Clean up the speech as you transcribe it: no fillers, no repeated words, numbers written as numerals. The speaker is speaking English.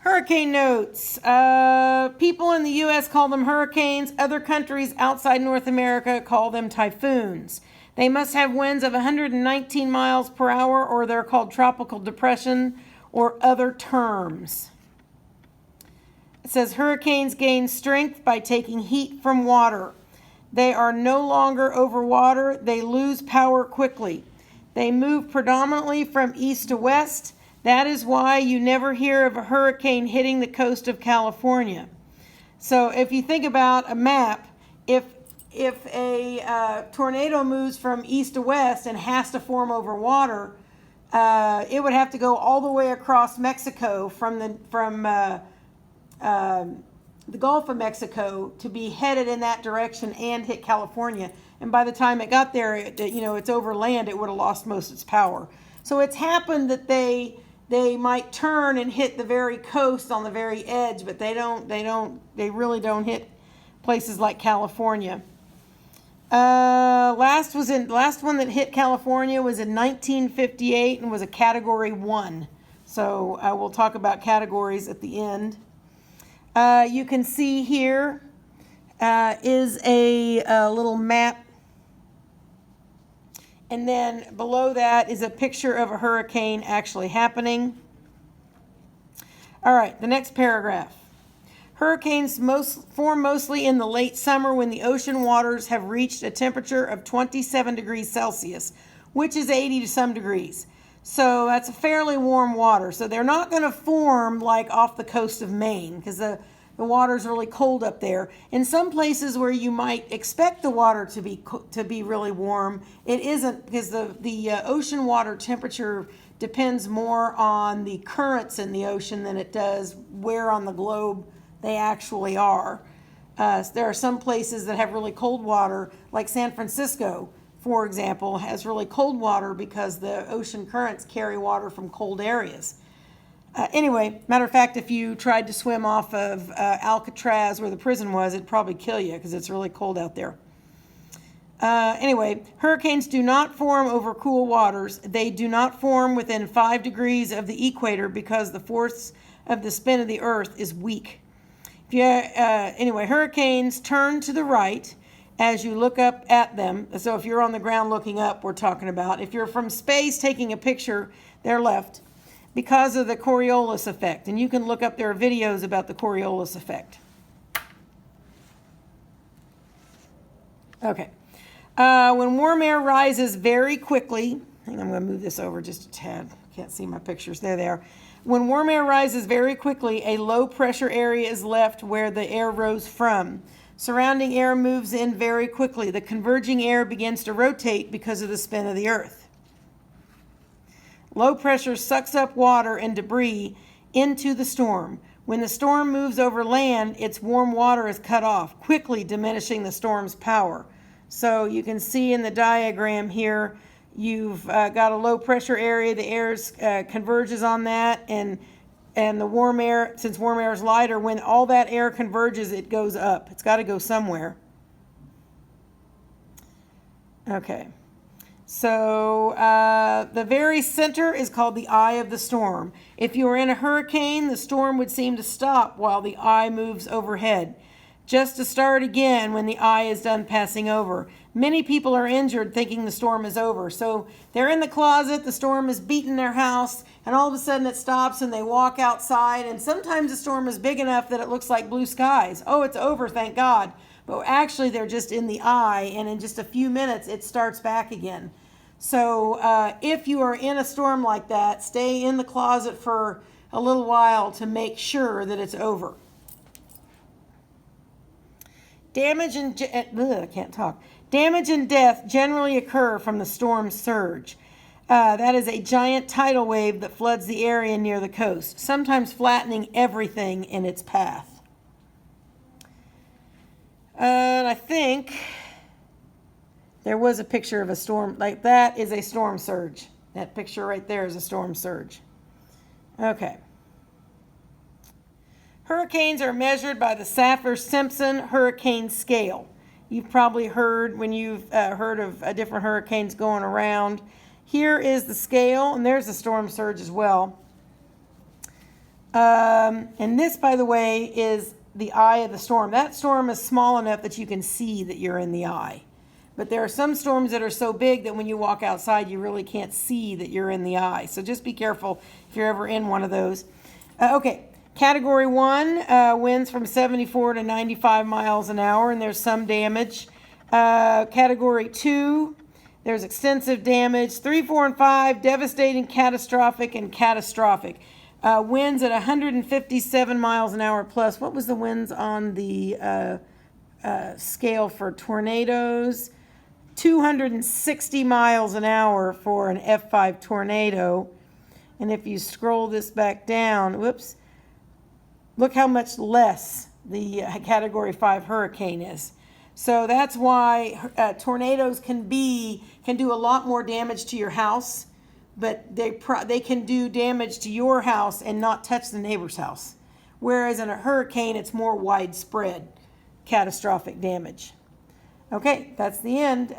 Hurricane notes. People in the U.S. call them hurricanes. Other countries outside North America call them typhoons. They must have winds of 119 miles per hour, or they're called tropical depression or other terms. It says hurricanes gain strength by taking heat from water. They are no longer over water. They lose power quickly. They move predominantly from east to west. That is why you never hear of a hurricane hitting the coast of California. So if you think about a map, if a tornado moves from east to west and has to form over water, it would have to go all the way across Mexico from the Gulf of Mexico to be headed in that direction and hit California. And by the time it got there, it's over land. It would have lost most of its power. So it's happened that they might turn and hit the very coast on the very edge, but they really don't hit places like California. Last one that hit California was in 1958 and was a Category 1. So we'll talk about categories at the end. You can see here is a little map. And then below that is a picture of a hurricane actually happening. All right, the next paragraph. Hurricanes form mostly in the late summer when the ocean waters have reached a temperature of 27 degrees Celsius, which is 80 to some degrees. So that's a fairly warm water. So they're not going to form like off the coast of Maine because the water's really cold up there. In some places where you might expect the water to be really warm, it isn't, because the ocean water temperature depends more on the currents in the ocean than it does where on the globe they actually are. There are some places that have really cold water, like San Francisco, for example, has really cold water because the ocean currents carry water from cold areas. Anyway, matter of fact, if you tried to swim off of Alcatraz, where the prison was, it'd probably kill you because it's really cold out there. Anyway, hurricanes do not form over cool waters. They do not form within 5 degrees of the equator because the force of the spin of the earth is weak. Anyway, hurricanes turn to the right as you look up at them. So if you're on the ground looking up, we're talking about. If you're from space taking a picture, they're left, because of the Coriolis effect. And you can look up, there are videos about the Coriolis effect. Okay. When warm air rises very quickly, I'm going to move this over just a tad. Can't see my pictures. There they are. When warm air rises very quickly, a low pressure area is left where the air rose from. Surrounding air moves in very quickly. The converging air begins to rotate because of the spin of the earth. Low pressure sucks up water and debris into the storm. When the storm moves over land, its warm water is cut off, quickly diminishing the storm's power. So you can see in the diagram here, you've got a low pressure area, the air converges on that, and the warm air, since warm air is lighter, when all that air converges, it goes up. It's got to go somewhere. Okay. So the very center is called the eye of the storm. If you were in a hurricane, the storm would seem to stop while the eye moves overhead, just to start again when the eye is done passing over. Many people are injured thinking the storm is over. So they're in the closet, the storm is beating their house, and all of a sudden it stops and they walk outside, and sometimes the storm is big enough that it looks like blue skies. Oh, it's over, thank God. But actually they're just in the eye, and in just a few minutes it starts back again. So if you are in a storm like that, stay in the closet for a little while to make sure that it's over. Damage and death generally occur from the storm surge. That is a giant tidal wave that floods the area near the coast, sometimes flattening everything in its path. And I think there was a picture of a storm, like that is a storm surge. That picture right there is a storm surge. Okay. Hurricanes are measured by the Saffir-Simpson hurricane scale. You've probably heard when you've heard of different hurricanes going around. Here is the scale, and there's a storm surge as well. And this, by the way, is the eye of the storm. That storm is small enough that you can see that you're in the eye. But there are some storms that are so big that when you walk outside, you really can't see that you're in the eye. So just be careful if you're ever in one of those. Okay, Category 1, winds from 74 to 95 miles an hour, and there's some damage. Category 2, there's extensive damage. 3, 4, and 5, devastating, catastrophic, and catastrophic. Winds at 157 miles an hour plus. What was the winds on the scale for tornadoes? 260 miles an hour for an F5 tornado. And if you scroll this back down, whoops, look how much less the Category 5 hurricane is. So that's why tornadoes can do a lot more damage to your house, but they can do damage to your house and not touch the neighbor's house. Whereas in a hurricane, it's more widespread catastrophic damage. Okay, that's the end.